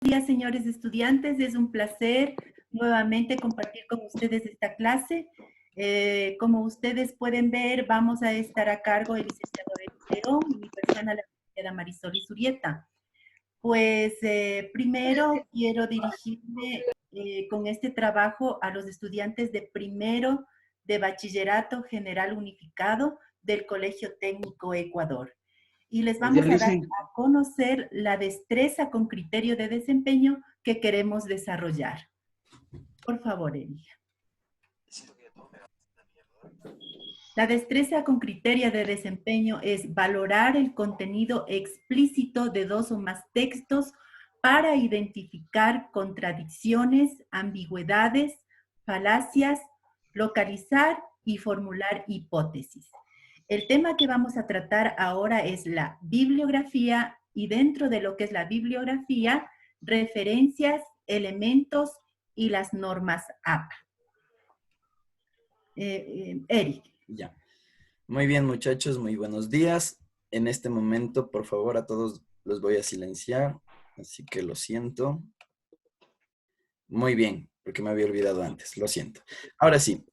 días, señores estudiantes. Es un placer nuevamente compartir con ustedes esta clase. Como ustedes pueden ver, vamos a estar a cargo del licenciado León y mi persona, la licenciada Marisol Izurieta. Pues primero quiero dirigirme con este trabajo a los estudiantes de primero de Bachillerato General Unificado del Colegio Técnico Ecuador. Y les vamos a dar a conocer la destreza con criterio de desempeño que queremos desarrollar. Por favor, Elia. La destreza con criterio de desempeño es valorar el contenido explícito de dos o más textos para identificar contradicciones, ambigüedades, falacias, localizar y formular hipótesis. El tema que vamos a tratar ahora es la bibliografía y dentro de lo que es la bibliografía, referencias, elementos y las normas APA. Eric. Ya. Muy bien, muchachos, muy buenos días. En este momento, por favor, a todos los voy a silenciar, así que lo siento. Muy bien, porque me había olvidado antes, lo siento. Ahora sí,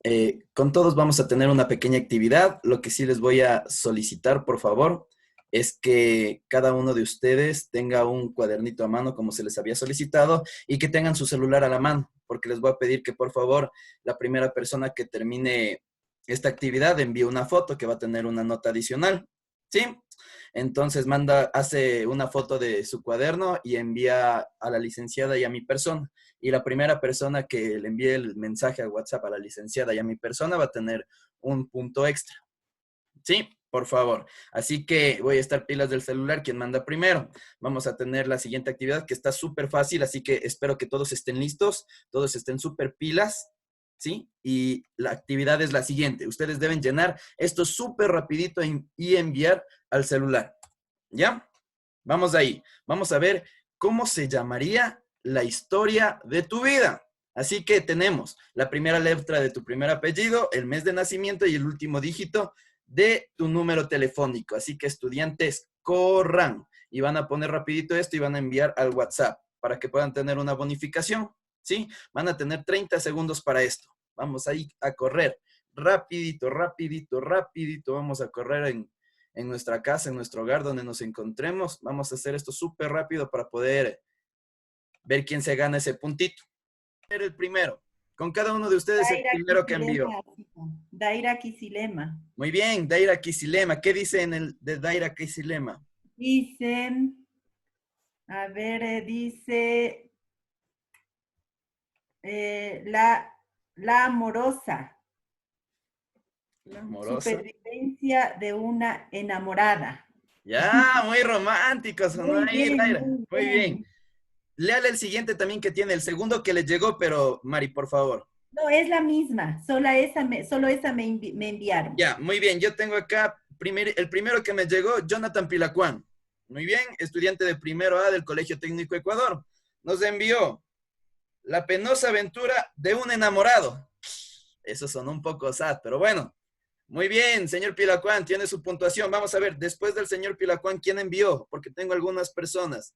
con todos vamos a tener una pequeña actividad. Lo que sí les voy a solicitar, por favor, es que cada uno de ustedes tenga un cuadernito a mano, como se les había solicitado, y que tengan su celular a la mano, porque les voy a pedir que, por favor, la primera persona que termine esta actividad envíe una foto que va a tener una nota adicional, ¿sí? Entonces hace una foto de su cuaderno y envía a la licenciada y a mi persona. Y la primera persona que le envíe el mensaje a WhatsApp a la licenciada y a mi persona va a tener un punto extra. ¿Sí? Por favor. Así que voy a estar pilas del celular. ¿Quién manda primero? Vamos a tener la siguiente actividad que está súper fácil, así que espero que todos estén listos, todos estén súper pilas, ¿sí? Y la actividad es la siguiente. Ustedes deben llenar esto súper rapidito y enviar al celular. ¿Ya? Vamos ahí. Vamos a ver cómo se llamaría la historia de tu vida. Así que tenemos la primera letra de tu primer apellido, el mes de nacimiento y el último dígito de tu número telefónico. Así que estudiantes, corran y van a poner rapidito esto y van a enviar al WhatsApp para que puedan tener una bonificación, ¿sí? Van a tener 30 segundos para esto. Vamos ahí a correr. Rapidito, rapidito, rapidito. Vamos a correr en nuestra casa, en nuestro hogar, donde nos encontremos. Vamos a hacer esto súper rápido para poder ver quién se gana ese puntito. El primero. Con cada uno de ustedes el primero que envió. Daira Kisilema. Muy bien, Daira Kisilema. ¿Qué dice en el de Daira Kisilema? Dicen, a ver, dice la amorosa. La amorosa. Supervivencia de una enamorada. Ya, muy romántico sonó ahí, Daira. Muy bien. bien. Léale el siguiente también que tiene, el segundo que le llegó, pero Mari, por favor. No, es la misma, solo esa me enviaron. Ya, muy bien, yo tengo acá el primero que me llegó, Jonathan Pilacuán. Muy bien, estudiante de primero A del Colegio Técnico Ecuador. Nos envió La penosa aventura de un enamorado. Eso sonó un poco sad, pero bueno. Muy bien, señor Pilacuán, tiene su puntuación. Vamos a ver, después del señor Pilacuán, ¿quién envió? Porque tengo algunas personas.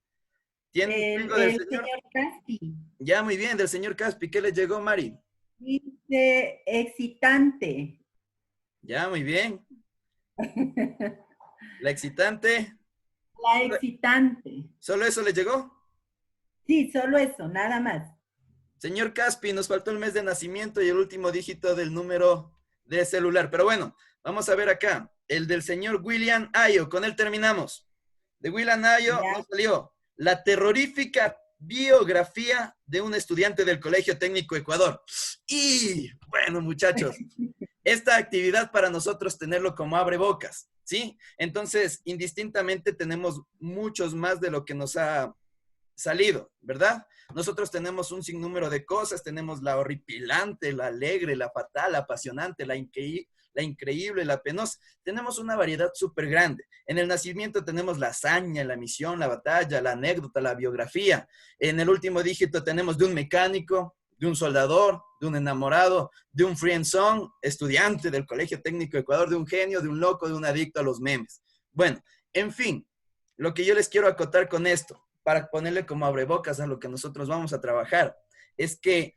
Tengo del señor Caspi. Ya, muy bien, del señor Caspi. ¿Qué le llegó, Mari? Dice excitante. Ya, muy bien. La excitante. La excitante. ¿Solo eso le llegó? Sí, solo eso, nada más. Señor Caspi, nos faltó el mes de nacimiento y el último dígito del número de celular. Pero bueno, vamos a ver acá. El del señor William Ayo, con él terminamos. De William Ayo nos salió la terrorífica biografía de un estudiante del Colegio Técnico Ecuador. Y bueno, muchachos, esta actividad para nosotros tenerlo como abre bocas, ¿sí? Entonces, indistintamente tenemos muchos más de lo que nos ha salido, ¿verdad? Nosotros tenemos un sinnúmero de cosas, tenemos la horripilante, la alegre, la fatal, la apasionante, la increíble, la penosa. Tenemos una variedad súper grande. En el nacimiento tenemos la hazaña, la misión, la batalla, la anécdota, la biografía. En el último dígito tenemos de un mecánico, de un soldador, de un enamorado, de un friendzone, estudiante del Colegio Técnico de Ecuador, de un genio, de un loco, de un adicto a los memes. Bueno, en fin, lo que yo les quiero acotar con esto, para ponerle como abrebocas a lo que nosotros vamos a trabajar, es que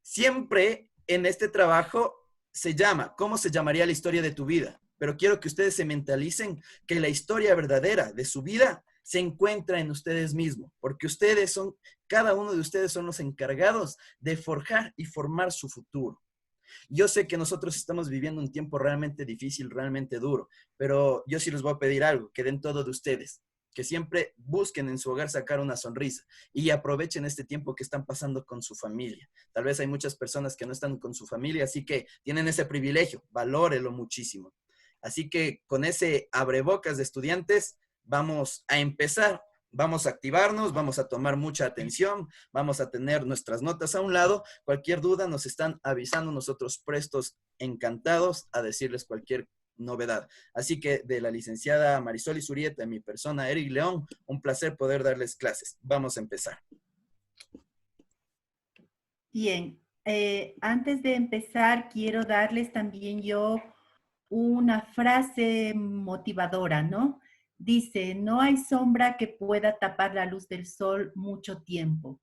siempre en este trabajo se llama, ¿cómo se llamaría la historia de tu vida? Pero quiero que ustedes se mentalicen que la historia verdadera de su vida se encuentra en ustedes mismos, porque ustedes son, cada uno de ustedes son los encargados de forjar y formar su futuro. Yo sé que nosotros estamos viviendo un tiempo realmente difícil, realmente duro, pero yo sí les voy a pedir algo, que den todo de ustedes, que siempre busquen en su hogar sacar una sonrisa y aprovechen este tiempo que están pasando con su familia. Tal vez hay muchas personas que no están con su familia, así que tienen ese privilegio, valórelo muchísimo. Así que con ese abrebocas de estudiantes, vamos a empezar. Vamos a activarnos, vamos a tomar mucha atención, vamos a tener nuestras notas a un lado. Cualquier duda nos están avisando, nosotros prestos, encantados a decirles cualquier novedad. Así que de la licenciada Marisol Isurieta, mi persona Eric León, un placer poder darles clases. Vamos a empezar. Bien, antes de empezar, quiero darles también yo una frase motivadora, ¿no? Dice, no hay sombra que pueda tapar la luz del sol mucho tiempo.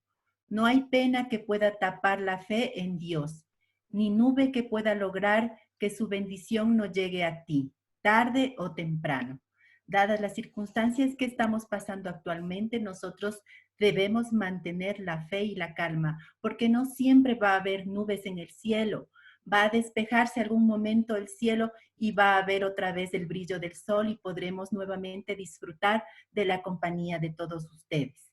No hay pena que pueda tapar la fe en Dios, ni nube que pueda lograr que su bendición no llegue a ti, tarde o temprano. Dadas las circunstancias que estamos pasando actualmente, nosotros debemos mantener la fe y la calma, porque no siempre va a haber nubes en el cielo. Va a despejarse algún momento el cielo y va a haber otra vez el brillo del sol y podremos nuevamente disfrutar de la compañía de todos ustedes.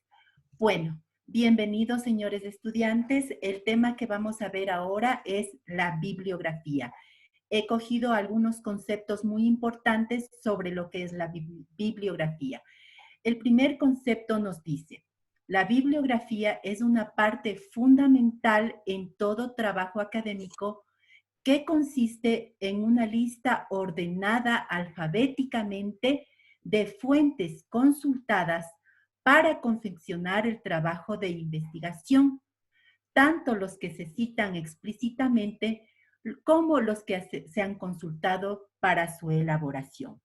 Bueno, bienvenidos señores estudiantes. El tema que vamos a ver ahora es la bibliografía. He cogido algunos conceptos muy importantes sobre lo que es la bibliografía. El primer concepto nos dice, la bibliografía es una parte fundamental en todo trabajo académico que consiste en una lista ordenada alfabéticamente de fuentes consultadas para confeccionar el trabajo de investigación, tanto los que se citan explícitamente como los que se han consultado para su elaboración.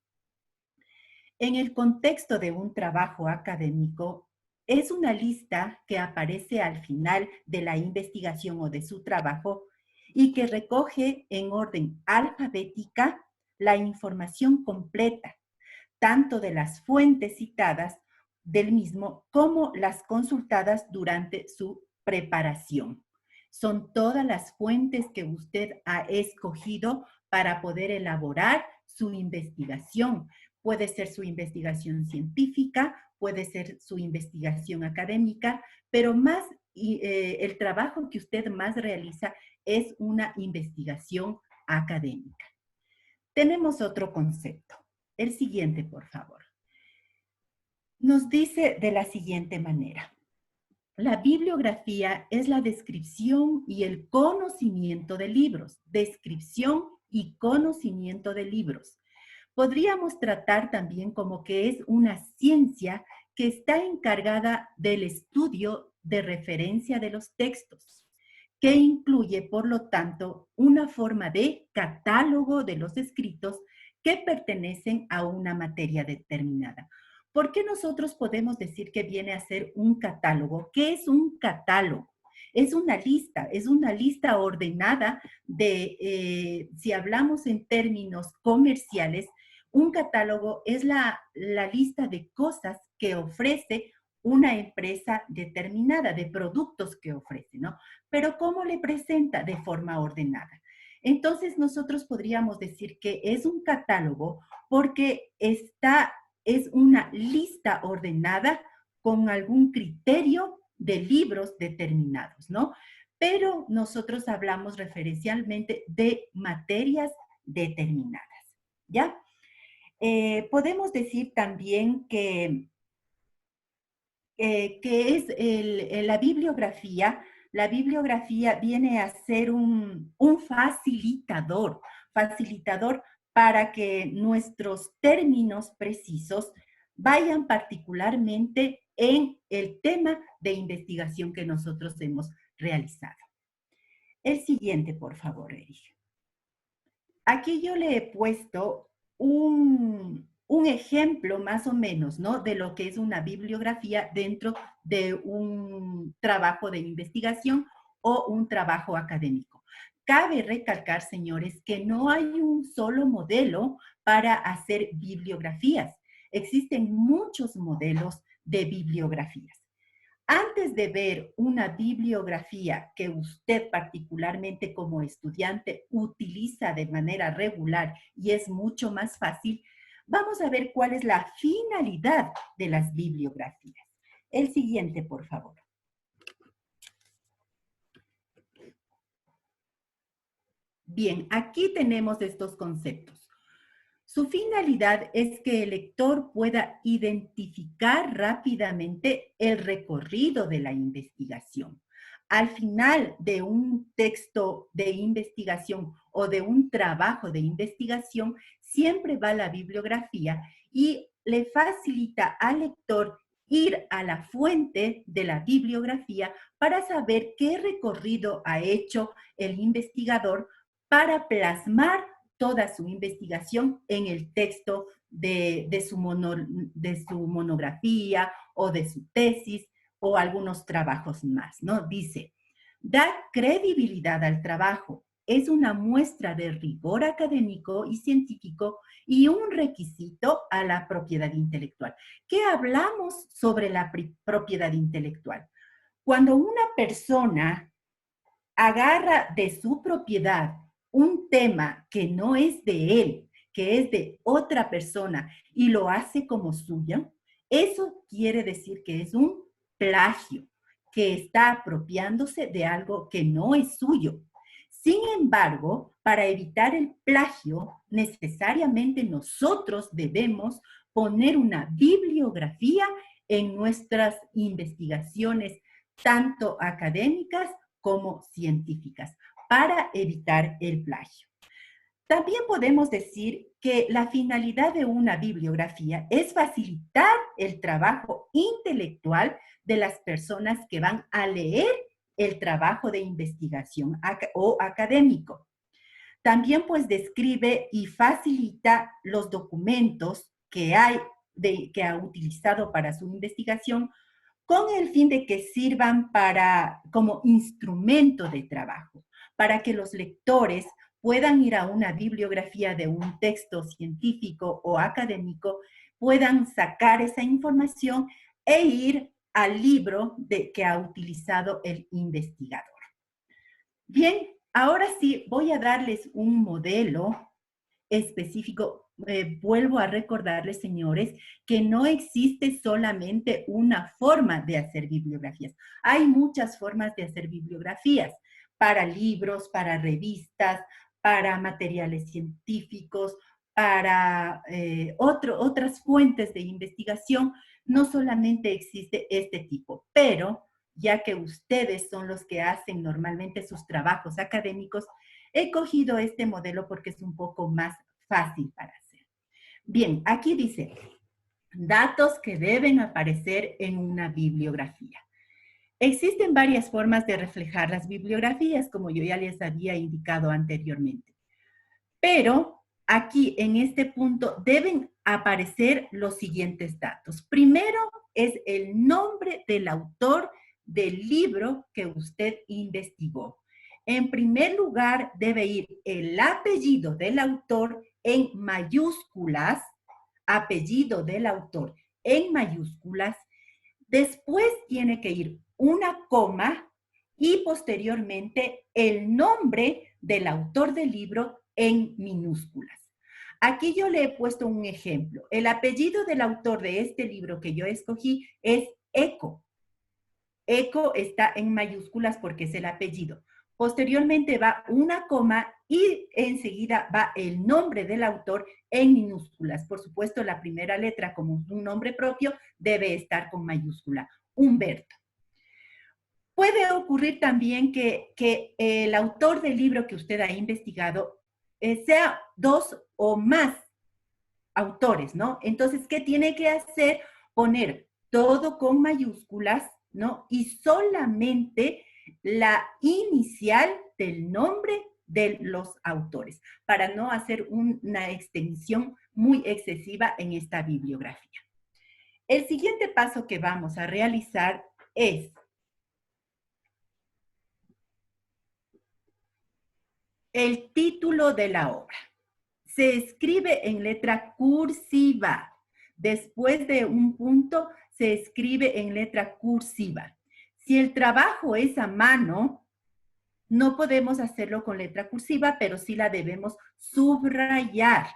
En el contexto de un trabajo académico, es una lista que aparece al final de la investigación o de su trabajo y que recoge en orden alfabética la información completa, tanto de las fuentes citadas del mismo como las consultadas durante su preparación. Son todas las fuentes que usted ha escogido para poder elaborar su investigación. Puede ser su investigación científica, puede ser su investigación académica, pero más el trabajo que usted más realiza es una investigación académica. Tenemos otro concepto. El siguiente, por favor. Nos dice de la siguiente manera. La bibliografía es la descripción y el conocimiento de libros. Descripción y conocimiento de libros. Podríamos tratar también como que es una ciencia que está encargada del estudio de referencia de los textos, que incluye, por lo tanto, una forma de catálogo de los escritos que pertenecen a una materia determinada. ¿Por qué nosotros podemos decir que viene a ser un catálogo? ¿Qué es un catálogo? Es una lista ordenada de, si hablamos en términos comerciales, un catálogo es la lista de cosas que ofrece una empresa determinada, de productos que ofrece, ¿no? Pero ¿cómo le presenta? De forma ordenada. Entonces nosotros podríamos decir que es un catálogo porque es una lista ordenada con algún criterio de libros determinados, ¿no? Pero nosotros hablamos referencialmente de materias determinadas, ¿ya? Podemos decir también que es la bibliografía viene a ser un facilitador, facilitador para que nuestros términos precisos vayan particularmente en el tema de investigación que nosotros hemos realizado. El siguiente, por favor, Erich. Aquí yo le he puesto un ejemplo más o menos, ¿no? De lo que es una bibliografía dentro de un trabajo de investigación o un trabajo académico. Cabe recalcar, señores, que no hay un solo modelo para hacer bibliografías. Existen muchos modelos de bibliografías. Antes de ver una bibliografía que usted particularmente como estudiante utiliza de manera regular y es mucho más fácil, vamos a ver cuál es la finalidad de las bibliografías. El siguiente, por favor. Bien, aquí tenemos estos conceptos. Su finalidad es que el lector pueda identificar rápidamente el recorrido de la investigación. Al final de un texto de investigación o de un trabajo de investigación, siempre va la bibliografía y le facilita al lector ir a la fuente de la bibliografía para saber qué recorrido ha hecho el investigador para plasmar toda su investigación en el texto de su monografía o de su tesis o algunos trabajos más, ¿no? Dice, da credibilidad al trabajo, es una muestra de rigor académico y científico y un requisito a la propiedad intelectual. ¿Qué hablamos sobre la propiedad intelectual? Cuando una persona agarra de su propiedad un tema que no es de él, que es de otra persona y lo hace como suyo, eso quiere decir que es un plagio, que está apropiándose de algo que no es suyo. Sin embargo, para evitar el plagio, necesariamente nosotros debemos poner una bibliografía en nuestras investigaciones, tanto académicas como científicas, para evitar el plagio. También podemos decir que la finalidad de una bibliografía es facilitar el trabajo intelectual de las personas que van a leer el trabajo de investigación o académico. También pues describe y facilita los documentos que que ha utilizado para su investigación con el fin de que sirvan como instrumento de trabajo, para que los lectores puedan ir a una bibliografía de un texto científico o académico, puedan sacar esa información e ir al libro que ha utilizado el investigador. Bien, ahora sí voy a darles un modelo específico. Vuelvo a recordarles, señores, que no existe solamente una forma de hacer bibliografías. Hay muchas formas de hacer bibliografías para libros, para revistas, para materiales científicos, para otras fuentes de investigación. No solamente existe este tipo, pero ya que ustedes son los que hacen normalmente sus trabajos académicos, he cogido este modelo porque es un poco más fácil para hacer. Bien, aquí dice, datos que deben aparecer en una bibliografía. Existen varias formas de reflejar las bibliografías, como yo ya les había indicado anteriormente. Pero aquí, en este punto, deben aparecer los siguientes datos. Primero es el nombre del autor del libro que usted investigó. En primer lugar, debe ir el apellido del autor en mayúsculas, apellido del autor en mayúsculas. Después tiene que ir una coma y posteriormente el nombre del autor del libro en minúsculas. Aquí yo le he puesto un ejemplo. El apellido del autor de este libro que yo escogí es Eco. Eco está en mayúsculas porque es el apellido. Posteriormente va una coma y enseguida va el nombre del autor en minúsculas. Por supuesto, la primera letra, como un nombre propio, debe estar con mayúscula. Humberto. Puede ocurrir también que el autor del libro que usted ha investigado sea dos o más autores, ¿no? Entonces, ¿qué tiene que hacer? Poner todo con mayúsculas, ¿no? Y solamente la inicial del nombre de los autores, para no hacer una extensión muy excesiva en esta bibliografía. El siguiente paso que vamos a realizar es el título de la obra. Se escribe en letra cursiva. Después de un punto, se escribe en letra cursiva. Si el trabajo es a mano, no podemos hacerlo con letra cursiva, pero sí la debemos subrayar.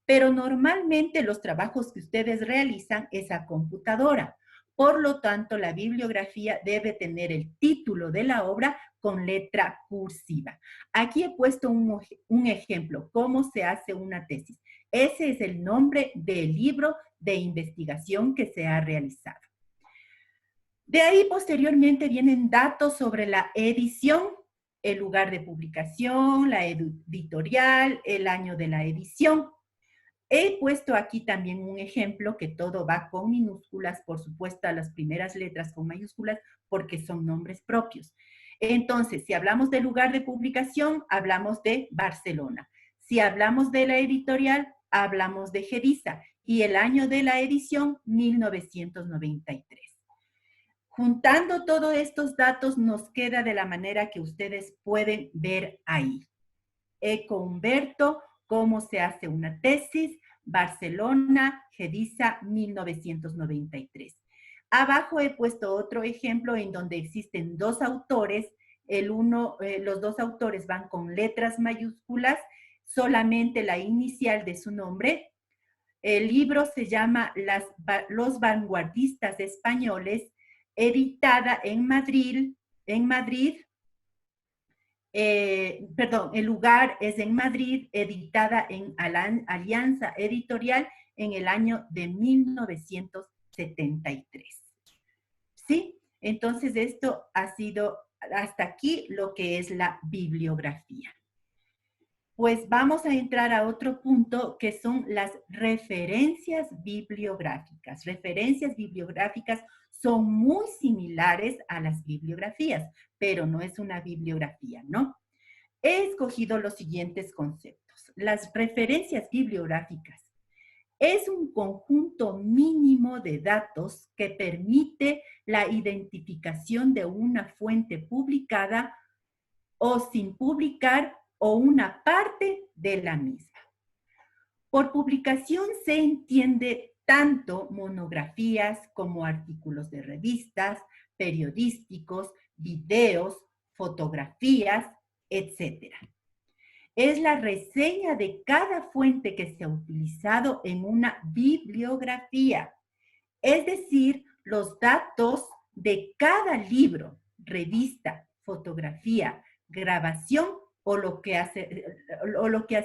Pero normalmente los trabajos que ustedes realizan es a computadora. Por lo tanto, la bibliografía debe tener el título de la obra con letra cursiva. Aquí he puesto un ejemplo, cómo se hace una tesis. Ese es el nombre del libro de investigación que se ha realizado. De ahí posteriormente vienen datos sobre la edición, el lugar de publicación, la editorial, el año de la edición. He puesto aquí también un ejemplo que todo va con minúsculas, por supuesto, las primeras letras con mayúsculas, porque son nombres propios. Entonces, si hablamos del lugar de publicación, hablamos de Barcelona. Si hablamos de la editorial, hablamos de Gediza. Y el año de la edición, 1993. Juntando todos estos datos, nos queda de la manera que ustedes pueden ver ahí. Eco Humberto, cómo se hace una tesis, Barcelona, Gediza, 1993. Abajo he puesto otro ejemplo en donde existen dos autores. Los dos autores van con letras mayúsculas, solamente la inicial de su nombre. El libro se llama Los vanguardistas españoles, editada en Madrid, el lugar es en Madrid, editada en Alianza Editorial en el año de 1973. ¿Sí? Entonces esto ha sido hasta aquí lo que es la bibliografía. Pues vamos a entrar a otro punto que son las referencias bibliográficas. Referencias bibliográficas son muy similares a las bibliografías, pero no es una bibliografía, ¿no? He escogido los siguientes conceptos. Las referencias bibliográficas es un conjunto mínimo de datos que permite la identificación de una fuente publicada o sin publicar o una parte de la misma. Por publicación se entiende tanto monografías como artículos de revistas, periodísticos, videos, fotografías, etc. Es la reseña de cada fuente que se ha utilizado en una bibliografía, es decir, los datos de cada libro, revista, fotografía, grabación o lo que ha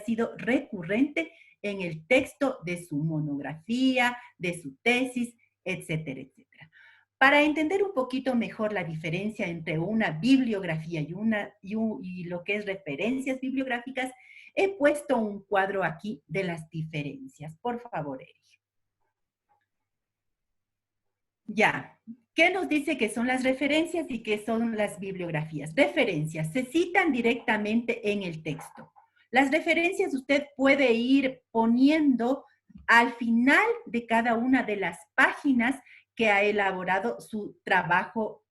sido recurrente en el texto de su monografía, de su tesis, etcétera, etcétera. Para entender un poquito mejor la diferencia entre una bibliografía y lo que es referencias bibliográficas, he puesto un cuadro aquí de las diferencias. Por favor, Eri. Ya, ¿qué nos dice que son las referencias y qué son las bibliografías? Referencias, se citan directamente en el texto. Las referencias usted puede ir poniendo al final de cada una de las páginas que ha elaborado su trabajo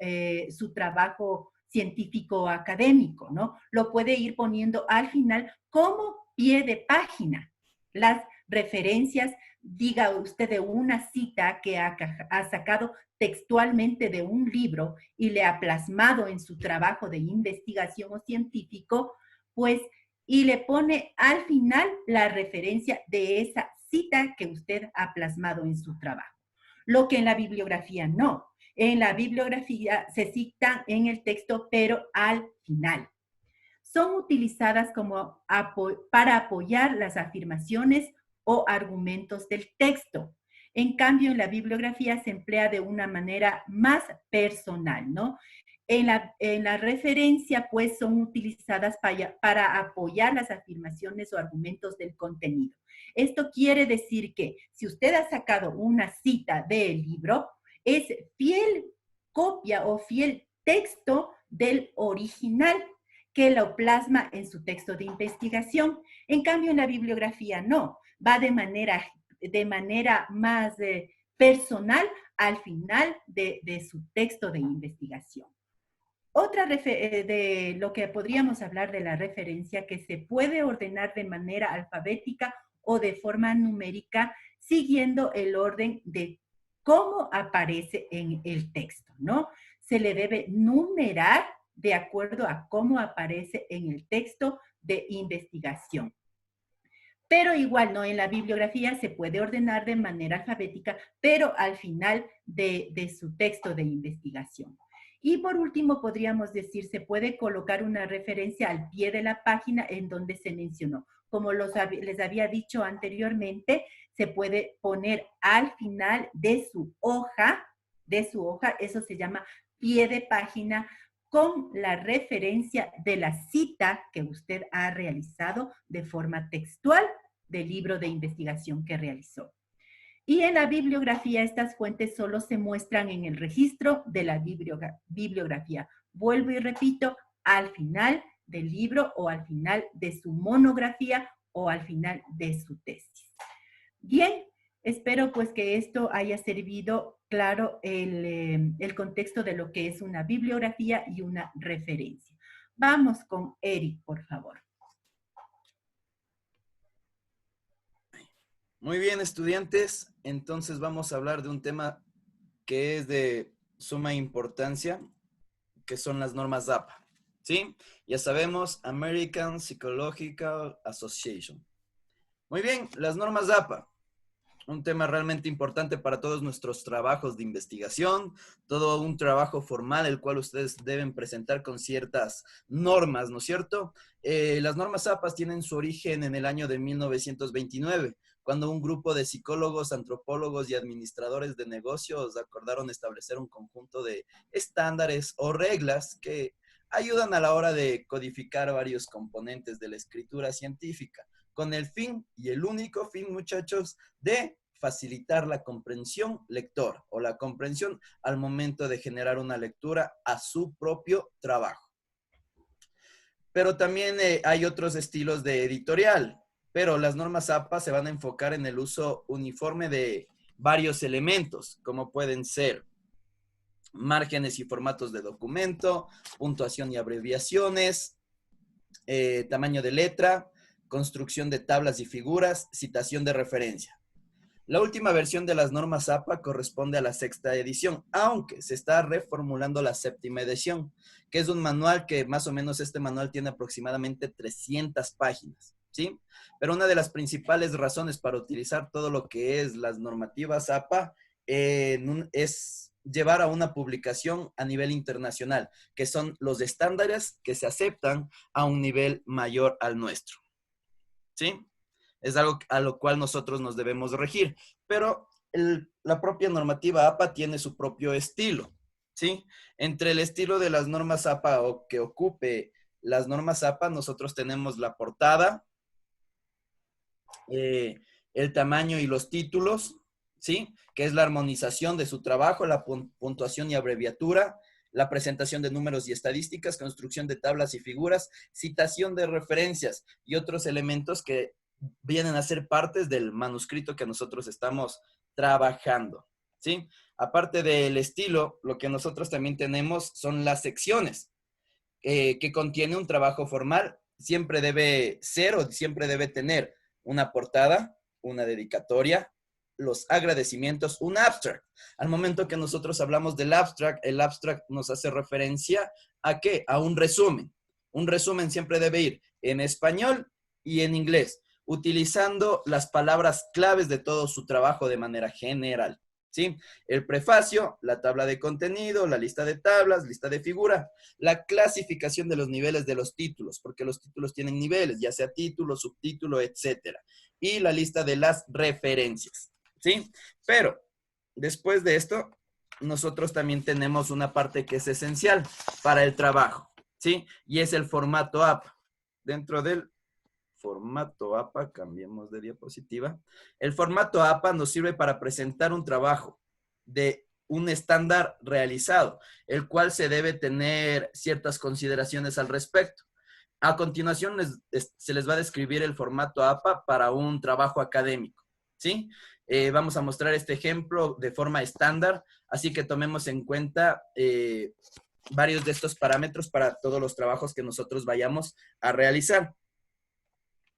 científico académico, ¿no? Lo puede ir poniendo al final como pie de página. Las referencias, diga usted de una cita que ha sacado textualmente de un libro y le ha plasmado en su trabajo de investigación o científico, pues, y le pone al final la referencia de esa cita que usted ha plasmado en su trabajo. Lo que en la bibliografía no. En la bibliografía se cita en el texto, pero al final. Son utilizadas para apoyar las afirmaciones o argumentos del texto. En cambio, en la bibliografía se emplea de una manera más personal, ¿no? En la referencia, pues, son utilizadas para apoyar las afirmaciones o argumentos del contenido. Esto quiere decir que si usted ha sacado una cita del libro, es fiel copia o fiel texto del original. que lo plasma en su texto de investigación. En cambio, en la bibliografía no, va de manera más personal al final de su texto de investigación. Otra de lo que podríamos hablar de la referencia, que se puede ordenar de manera alfabética o de forma numérica, siguiendo el orden de cómo aparece en el texto, ¿no? Se le debe numerar de acuerdo a cómo aparece en el texto de investigación. Pero igual, ¿no? En la bibliografía se puede ordenar de manera alfabética, pero al final de su texto de investigación. Y por último, podríamos decir, se puede colocar una referencia al pie de la página en donde se mencionó. Como les había dicho anteriormente, se puede poner al final de su hoja, eso se llama pie de página, con la referencia de la cita que usted ha realizado de forma textual del libro de investigación que realizó. Y en la bibliografía, estas fuentes solo se muestran en el registro de la bibliografía. Vuelvo y repito, al final del libro o al final de su monografía o al final de su tesis. Bien, espero pues que esto haya servido claro el contexto de lo que es una bibliografía y una referencia. Vamos con Eric, por favor. Muy bien, estudiantes. Entonces vamos a hablar de un tema que es de suma importancia, que son las normas APA. ¿Sí? Ya sabemos, American Psychological Association. Muy bien, las normas APA. Un tema realmente importante para todos nuestros trabajos de investigación, todo un trabajo formal el cual ustedes deben presentar con ciertas normas, ¿no es cierto? Las normas APA tienen su origen en el año de 1929, cuando un grupo de psicólogos, antropólogos y administradores de negocios acordaron establecer un conjunto de estándares o reglas que ayudan a la hora de codificar varios componentes de la escritura científica, con el fin, y el único fin, muchachos, de facilitar la comprensión lector o la comprensión al momento de generar una lectura a su propio trabajo. Pero también hay otros estilos de editorial, pero las normas APA se van a enfocar en el uso uniforme de varios elementos, como pueden ser márgenes y formatos de documento, puntuación y abreviaciones, tamaño de letra, construcción de tablas y figuras, citación de referencia. La última versión de las normas APA corresponde a la 6ª edición, aunque se está reformulando la 7ª edición, que es un manual que más o menos este manual tiene aproximadamente 300 páginas, ¿sí? Pero una de las principales razones para utilizar todo lo que es las normativas APA es llevar a una publicación a nivel internacional, que son los estándares que se aceptan a un nivel mayor al nuestro, ¿sí? Es algo a lo cual nosotros nos debemos regir, pero la propia normativa APA tiene su propio estilo, ¿sí? Entre el estilo de las normas APA o que ocupe las normas APA, nosotros tenemos la portada, el tamaño y los títulos, ¿sí? Que es la armonización de su trabajo, la puntuación y abreviatura, la presentación de números y estadísticas, construcción de tablas y figuras, citación de referencias y otros elementos que vienen a ser partes del manuscrito que nosotros estamos trabajando, ¿sí? Aparte del estilo, lo que nosotros también tenemos son las secciones, que contiene un trabajo formal. Siempre debe ser o siempre debe tener una portada, una dedicatoria, los agradecimientos, un abstract. Al momento que nosotros hablamos del abstract, el abstract nos hace referencia ¿a qué? A un resumen. Un resumen siempre debe ir en español y en inglés, utilizando las palabras claves de todo su trabajo de manera general, ¿sí? El prefacio, la tabla de contenido, la lista de tablas, lista de figura, la clasificación de los niveles de los títulos, porque los títulos tienen niveles, ya sea título, subtítulo, etcétera, y la lista de las referencias, ¿sí? Pero después de esto, nosotros también tenemos una parte que es esencial para el trabajo, ¿sí? Y es el formato APA. Dentro del formato APA, cambiemos de diapositiva. El formato APA nos sirve para presentar un trabajo de un estándar realizado, el cual se debe tener ciertas consideraciones al respecto. A continuación se les va a describir el formato APA para un trabajo académico, ¿sí? Vamos a mostrar este ejemplo de forma estándar, así que tomemos en cuenta varios de estos parámetros para todos los trabajos que nosotros vayamos a realizar.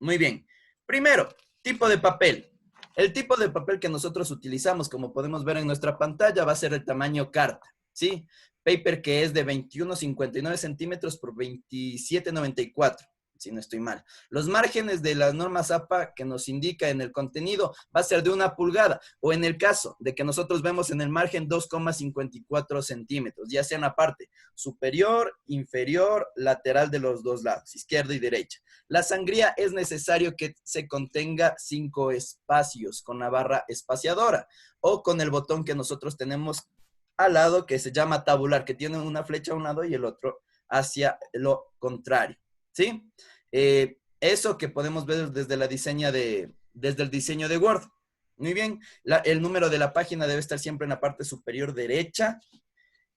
Muy bien. Primero, tipo de papel. El tipo de papel que nosotros utilizamos, como podemos ver en nuestra pantalla, va a ser el tamaño carta, ¿sí? Paper que es de 21,59 centímetros por 27,94, si no estoy mal. Los márgenes de las normas APA que nos indica en el contenido va a ser de 1 pulgada, o en el caso de que nosotros vemos en el margen 2,54 centímetros, ya sea en la parte superior, inferior, lateral de los dos lados, izquierda y derecha. La sangría es necesario que se contenga 5 espacios con la barra espaciadora o con el botón que nosotros tenemos al lado que se llama tabular, que tiene una flecha a un lado y el otro hacia lo contrario, ¿sí? Eso que podemos ver desde el diseño de Word. Muy bien, el número de la página debe estar siempre en la parte superior derecha.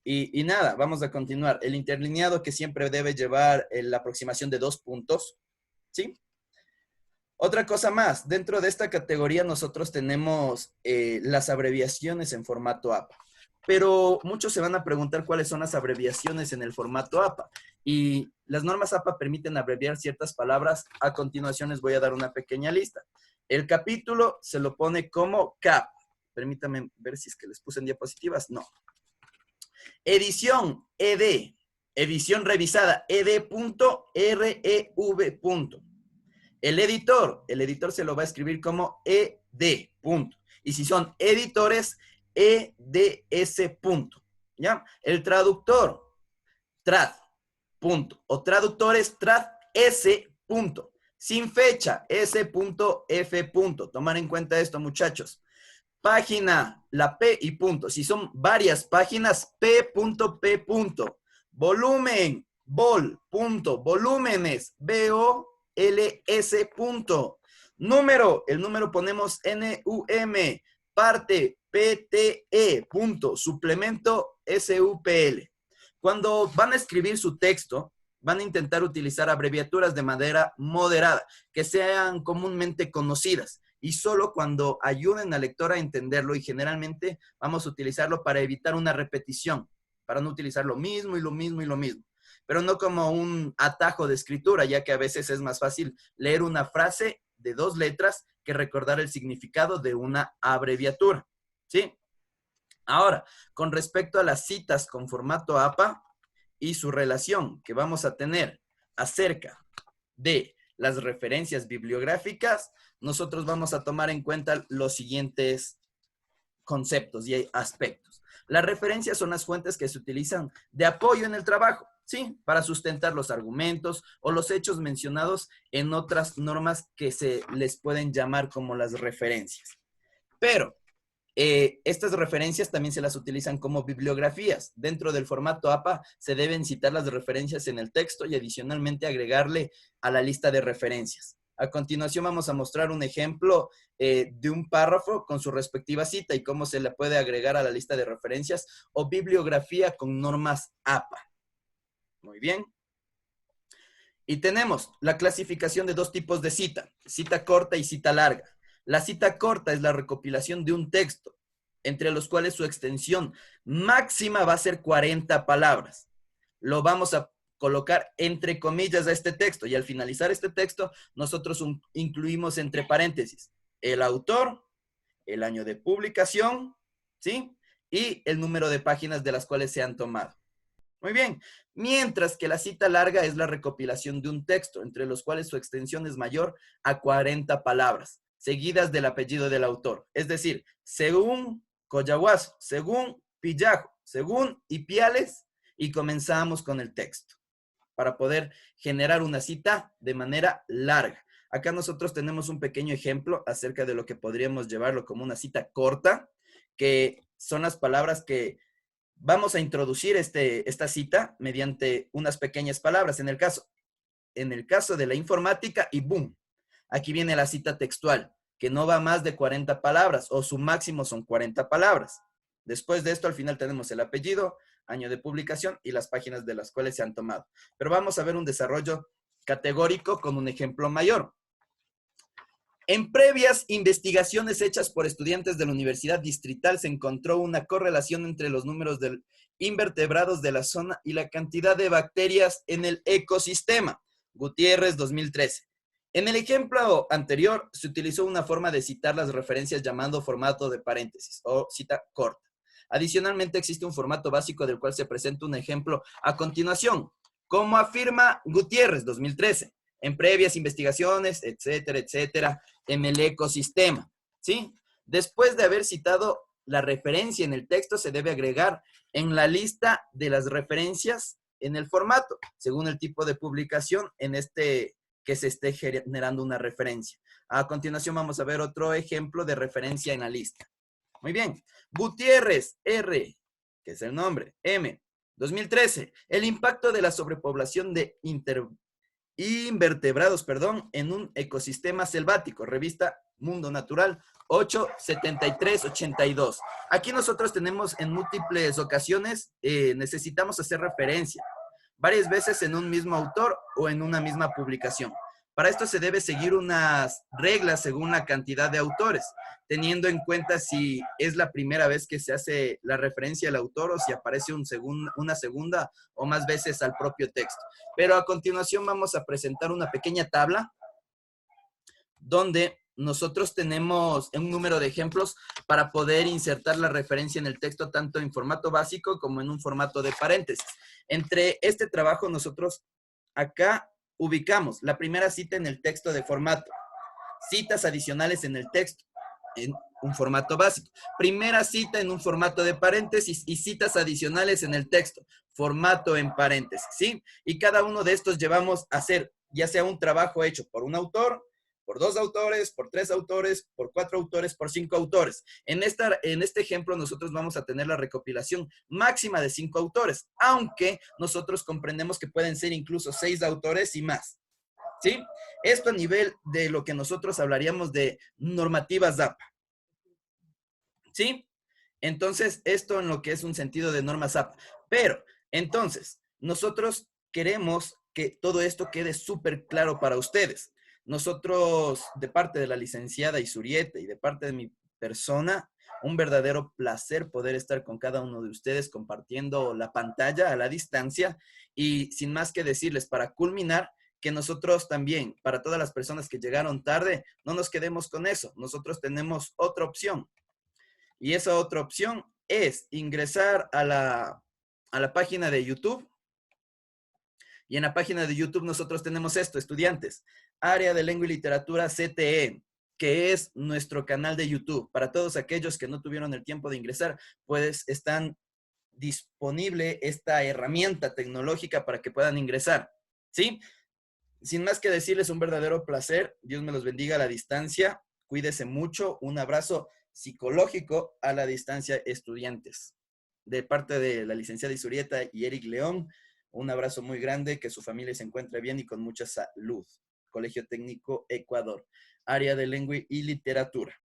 Y nada, vamos a continuar. El interlineado que siempre debe llevar la aproximación de 2 puntos, ¿sí? Otra cosa más, dentro de esta categoría nosotros tenemos las abreviaciones en formato APA. Pero muchos se van a preguntar cuáles son las abreviaciones en el formato APA. Y las normas APA permiten abreviar ciertas palabras. A continuación les voy a dar una pequeña lista. El capítulo se lo pone como CAP. Permítanme ver si es que les puse en diapositivas. No. Edición, ED. Edición revisada, ed.rev. El editor se lo va a escribir como ed. Y si son editores, eds. ¿Ya? El traductor, trad. O traductores, trad, s. Sin fecha, s.f. Tomar en cuenta esto, muchachos. Página, la P y punto. Si son varias páginas, P.P. Volumen, volúmenes, BOLS. Número, el número ponemos NUM. Parte, PTE. Suplemento, SUPL. Cuando van a escribir su texto, van a intentar utilizar abreviaturas de manera moderada, que sean comúnmente conocidas. Y solo cuando ayuden al lector a entenderlo, y generalmente vamos a utilizarlo para evitar una repetición, para no utilizar lo mismo y lo mismo y lo mismo, pero no como un atajo de escritura, ya que a veces es más fácil leer una frase de 2 letras que recordar el significado de una abreviatura, ¿sí? Ahora, con respecto a las citas con formato APA y su relación que vamos a tener acerca de las referencias bibliográficas, nosotros vamos a tomar en cuenta los siguientes conceptos y aspectos. Las referencias son las fuentes que se utilizan de apoyo en el trabajo, ¿sí? Para sustentar los argumentos o los hechos mencionados en otras normas que se les pueden llamar como las referencias. Pero estas referencias también se las utilizan como bibliografías. Dentro del formato APA se deben citar las referencias en el texto y adicionalmente agregarle a la lista de referencias. A continuación vamos a mostrar un ejemplo de un párrafo con su respectiva cita y cómo se le puede agregar a la lista de referencias o bibliografía con normas APA. Muy bien. Y tenemos la clasificación de 2 tipos de cita, cita corta y cita larga. La cita corta es la recopilación de un texto, entre los cuales su extensión máxima va a ser 40 palabras. Lo vamos a colocar entre comillas a este texto y al finalizar este texto, nosotros incluimos entre paréntesis el autor, el año de publicación, ¿sí? Y el número de páginas de las cuales se han tomado. Muy bien. Mientras que la cita larga es la recopilación de un texto, entre los cuales su extensión es mayor a 40 palabras, seguidas del apellido del autor. Es decir, según Collahuaso, según Pillajo, según Ipiales, y comenzamos con el texto para poder generar una cita de manera larga. Acá nosotros tenemos un pequeño ejemplo acerca de lo que podríamos llevarlo como una cita corta, que son las palabras que vamos a introducir esta cita mediante unas pequeñas palabras. En el caso de la informática, y boom, aquí viene la cita textual, que no va más de 40 palabras, o su máximo son 40 palabras. Después de esto, al final tenemos el apellido, año de publicación y las páginas de las cuales se han tomado. Pero vamos a ver un desarrollo categórico con un ejemplo mayor. En previas investigaciones hechas por estudiantes de la Universidad Distrital se encontró una correlación entre los números de invertebrados de la zona y la cantidad de bacterias en el ecosistema. Gutiérrez, 2013. En el ejemplo anterior se utilizó una forma de citar las referencias llamando formato de paréntesis o cita corta. Adicionalmente existe un formato básico del cual se presenta un ejemplo a continuación, como afirma Gutiérrez, 2013. En previas investigaciones, etcétera, etcétera, en el ecosistema, ¿sí? Después de haber citado la referencia en el texto, se debe agregar en la lista de las referencias en el formato, según el tipo de publicación en este que se esté generando una referencia. A continuación vamos a ver otro ejemplo de referencia en la lista. Muy bien. Gutiérrez, R, que es el nombre, M, 2013. El impacto de la sobrepoblación de invertebrados, en un ecosistema selvático. Revista Mundo Natural, 8/73/82. Aquí nosotros tenemos en múltiples ocasiones, necesitamos hacer referencia varias veces en un mismo autor o en una misma publicación. Para esto se debe seguir unas reglas según la cantidad de autores, teniendo en cuenta si es la primera vez que se hace la referencia al autor o si aparece una segunda o más veces al propio texto. Pero a continuación vamos a presentar una pequeña tabla donde nosotros tenemos un número de ejemplos para poder insertar la referencia en el texto tanto en formato básico como en un formato de paréntesis. Entre este trabajo nosotros acá ubicamos la primera cita en el texto de formato, citas adicionales en el texto en un formato básico, primera cita en un formato de paréntesis y citas adicionales en el texto, formato en paréntesis, ¿sí? Y cada uno de estos llevamos a hacer ya sea un trabajo hecho por un autor, por 2 autores, por 3 autores, por 4 autores, por 5 autores. En este ejemplo nosotros vamos a tener la recopilación máxima de 5 autores, aunque nosotros comprendemos que pueden ser incluso 6 autores y más, ¿sí? Esto a nivel de lo que nosotros hablaríamos de normativa ZAPA, ¿sí? Entonces, esto en lo que es un sentido de norma ZAPA. Pero, entonces, nosotros queremos que todo esto quede súper claro para ustedes. Nosotros, de parte de la licenciada Isurieta y de parte de mi persona, un verdadero placer poder estar con cada uno de ustedes compartiendo la pantalla a la distancia y sin más que decirles, para culminar, que nosotros también, para todas las personas que llegaron tarde, no nos quedemos con eso. Nosotros tenemos otra opción. Y esa otra opción es ingresar a la página de YouTube. Y en la página de YouTube nosotros tenemos esto, estudiantes, Área de Lengua y Literatura CTE, que es nuestro canal de YouTube. Para todos aquellos que no tuvieron el tiempo de ingresar, pues están disponible esta herramienta tecnológica para que puedan ingresar, ¿sí? Sin más que decirles, un verdadero placer. Dios me los bendiga a la distancia. Cuídese mucho. Un abrazo psicológico a la distancia, estudiantes. De parte de la licenciada Isurieta y Eric León, un abrazo muy grande, que su familia se encuentre bien y con mucha salud. Colegio Técnico Ecuador, Área de Lengua y Literatura.